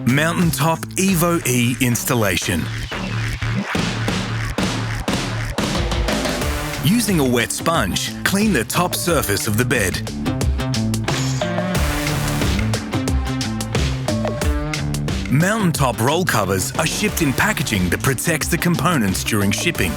Mountaintop EVOe Installation. Using a wet sponge, clean the top surface of the bed. Mountaintop roll covers are shipped in packaging that protects the components during shipping.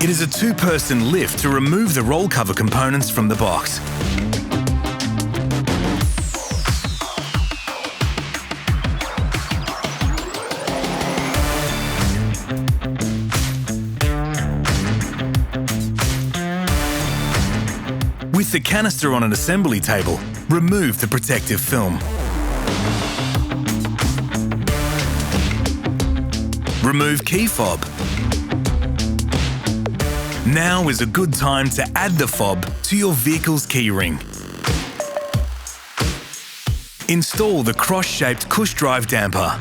It is a two-person lift to remove the roll cover components from the box. With the canister on an assembly table, remove the protective film. Remove key fob. Now is a good time to add the fob to your vehicle's key ring. Install the cross-shaped push drive damper.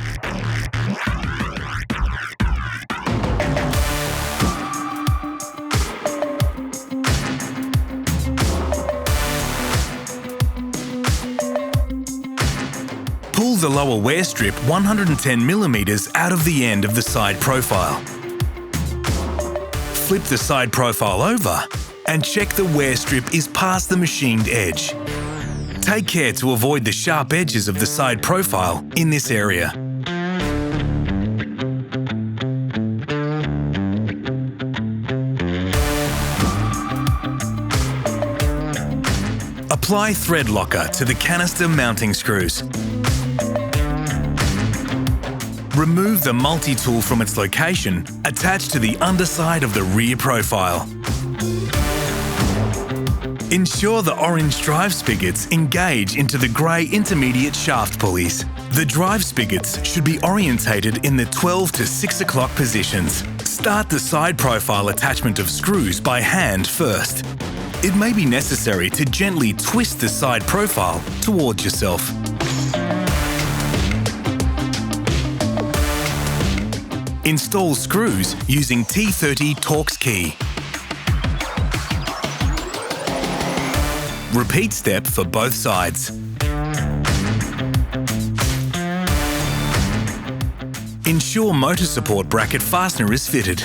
Pull the lower wear strip 110mm out of the end of the side profile. Flip the side profile over and check the wear strip is past the machined edge. Take care to avoid the sharp edges of the side profile in this area. Apply thread locker to the canister mounting screws. Remove the multi-tool from its location attached to the underside of the rear profile. Ensure the orange drive spigots engage into the grey intermediate shaft pulleys. The drive spigots should be orientated in the 12 to 6 o'clock positions. Start the side profile attachment of screws by hand first. It may be necessary to gently twist the side profile towards yourself. Install screws using T30 Torx key. Repeat step for both sides. Ensure motor support bracket fastener is fitted.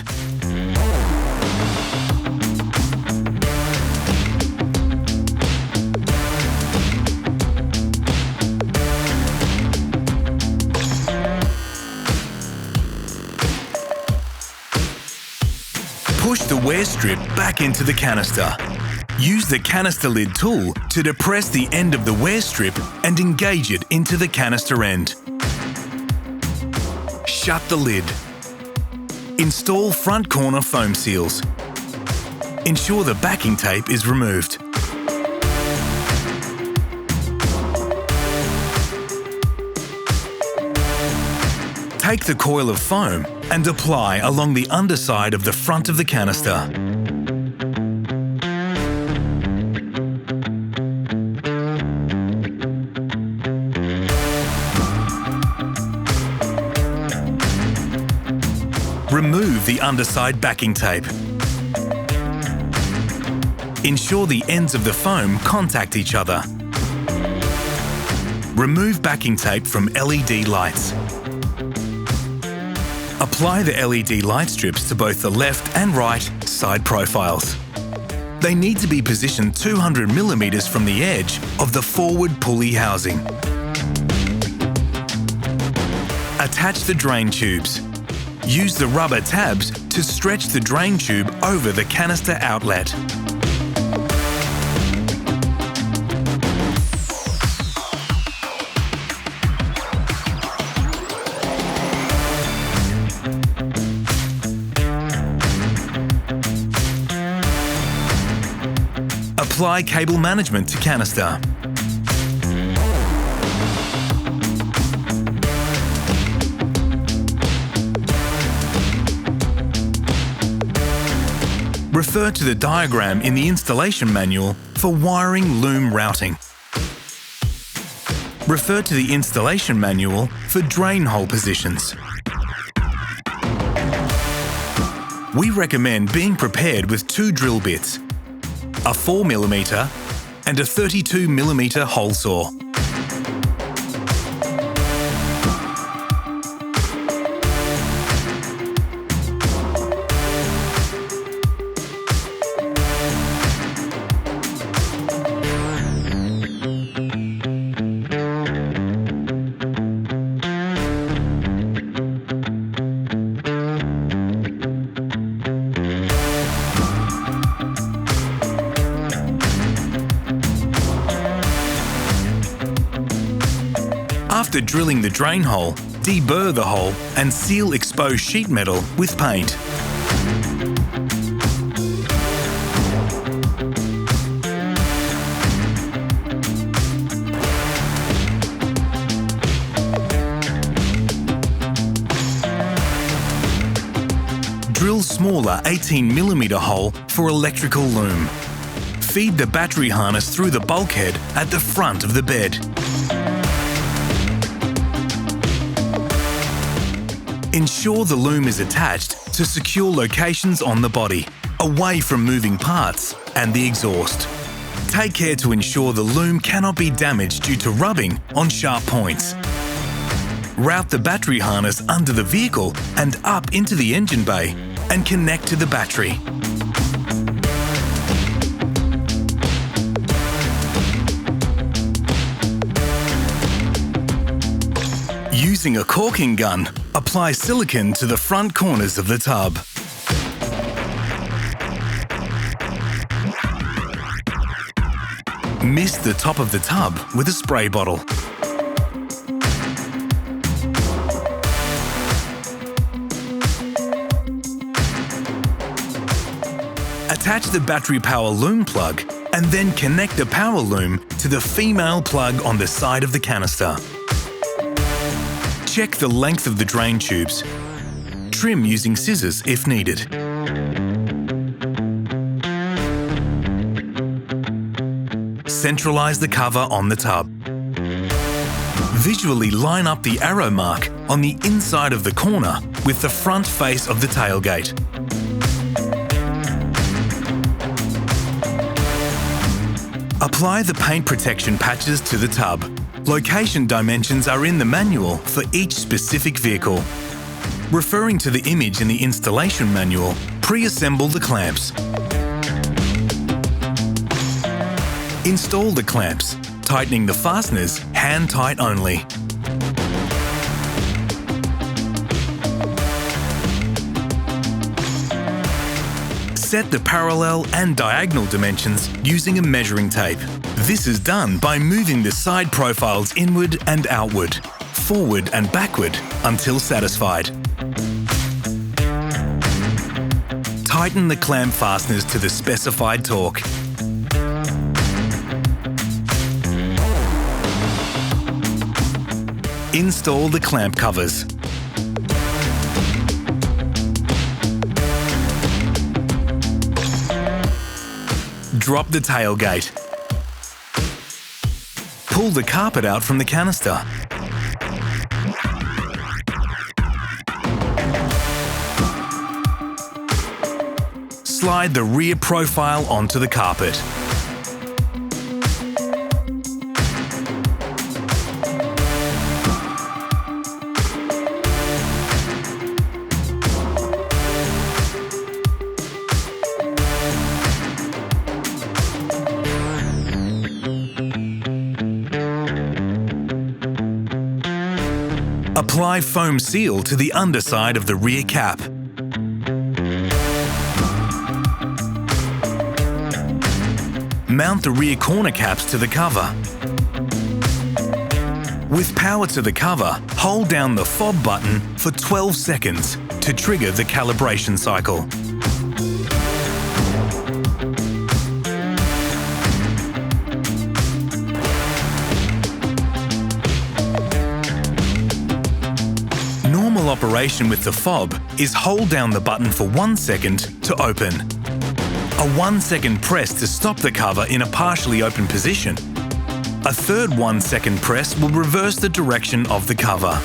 Push the wear strip back into the canister. Use the canister lid tool to depress the end of the wear strip and engage it into the canister end. Shut the lid. Install front corner foam seals. Ensure the backing tape is removed. Take the coil of foam and apply along the underside of the front of the canister. Remove the underside backing tape. Ensure the ends of the foam contact each other. Remove backing tape from LED lights. Apply the LED light strips to both the left and right side profiles. They need to be positioned 200mm from the edge of the forward pulley housing. Attach the drain tubes. Use the rubber tabs to stretch the drain tube over the canister outlet. Apply cable management to canister. Refer to the diagram in the installation manual for wiring loom routing. Refer to the installation manual for drain hole positions. We recommend being prepared with 2 drill bits, a 4mm and a 32mm hole saw. After drilling the drain hole, deburr the hole and seal exposed sheet metal with paint. Drill smaller 18mm hole for electrical loom. Feed the battery harness through the bulkhead at the front of the bed. Ensure the loom is attached to secure locations on the body, away from moving parts and the exhaust. Take care to ensure the loom cannot be damaged due to rubbing on sharp points. Route the battery harness under the vehicle and up into the engine bay and connect to the battery. Using a caulking gun, apply silicone to the front corners of the tub. Mist the top of the tub with a spray bottle. Attach the battery power loom plug and then connect the power loom to the female plug on the side of the canister. Check the length of the drain tubes. Trim using scissors if needed. Centralize the cover on the tub. Visually line up the arrow mark on the inside of the corner with the front face of the tailgate. Apply the paint protection patches to the tub. Location dimensions are in the manual for each specific vehicle. Referring to the image in the installation manual, pre-assemble the clamps. Install the clamps, tightening the fasteners hand tight only. Set the parallel and diagonal dimensions using a measuring tape. This is done by moving the side profiles inward and outward, forward and backward until satisfied. Tighten the clamp fasteners to the specified torque. Install the clamp covers. Drop the tailgate. Pull the carpet out from the canister. Slide the rear profile onto the carpet. Apply foam seal to the underside of the rear cap. Mount the rear corner caps to the cover. With power to the cover, hold down the fob button for 12 seconds to trigger the calibration cycle. Normal operation with the fob is hold down the button for 1 second to open. A 1 second press to stop the cover in a partially open position. A third 1 second press will reverse the direction of the cover.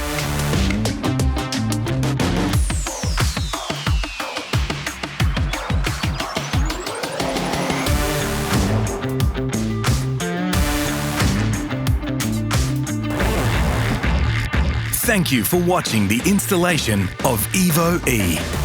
Thank you for watching the installation of EVOe.